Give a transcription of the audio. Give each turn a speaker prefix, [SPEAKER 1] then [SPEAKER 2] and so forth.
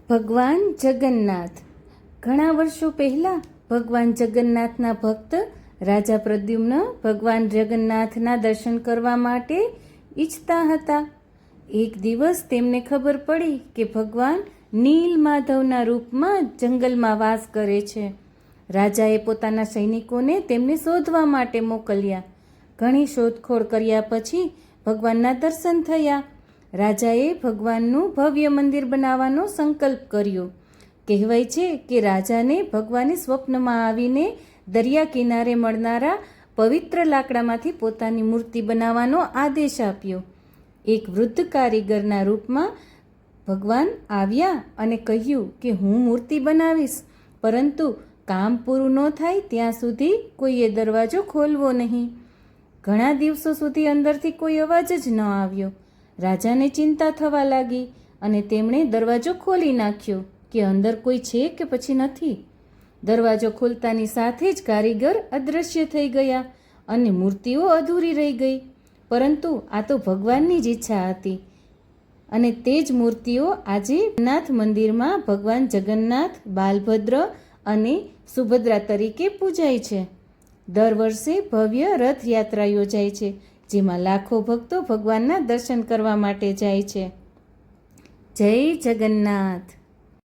[SPEAKER 1] ભગવાન જગન્નાથ. ઘણા વર્ષો પહેલાં ભગવાન જગન્નાથના ભક્ત રાજા પ્રદ્યુમ્ન ભગવાન જગન્નાથના દર્શન કરવા માટે ઈચ્છતા હતા. એક દિવસ તેમને ખબર પડી કે ભગવાન નીલમાધવના રૂપમાં જંગલમાં વાસ કરે છે. રાજાએ પોતાના સૈનિકોને તેમને શોધવા માટે મોકલ્યા. ઘણી શોધખોળ કર્યા પછી ભગવાનના દર્શન થયા. રાજાએ ભગવાનનું ભવ્ય મંદિર બનાવવાનો સંકલ્પ કર્યો. કહેવાય છે કે રાજાને ભગવાને સ્વપ્નમાં આવીને દરિયા કિનારે મળનારા પવિત્ર લાકડામાંથી પોતાની મૂર્તિ બનાવવાનો આદેશ આપ્યો. એક વૃદ્ધ કારીગરના રૂપમાં ભગવાન આવ્યા અને કહ્યું કે હું મૂર્તિ બનાવીશ, પરંતુ કામ પૂરું ન થાય ત્યાં સુધી કોઈએ દરવાજો ખોલવો નહીં. ઘણા દિવસો સુધી અંદરથી કોઈ અવાજ જ ન આવ્યો. રાજાને ચિંતા થવા લાગી અને તેમણે દરવાજો ખોલી નાખ્યો કે અંદર કોઈ છે કે પછી નથી. દરવાજો ખોલતાની સાથે જ કારીગર અદૃશ્ય થઈ ગયા અને મૂર્તિઓ અધૂરી રહી ગઈ. પરંતુ આ તો ભગવાનની જ ઈચ્છા હતી અને તે જ મૂર્તિઓ આજે જગન્નાથ મંદિરમાં ભગવાન જગન્નાથ, બાલભદ્ર અને સુભદ્રા તરીકે પૂજાય છે. દર વર્ષે ભવ્ય રથયાત્રા યોજાય છે, જેમાં લાખો ભક્તો ભગવાનના દર્શન કરવા માટે જાય છે. જય જગન્નાથ.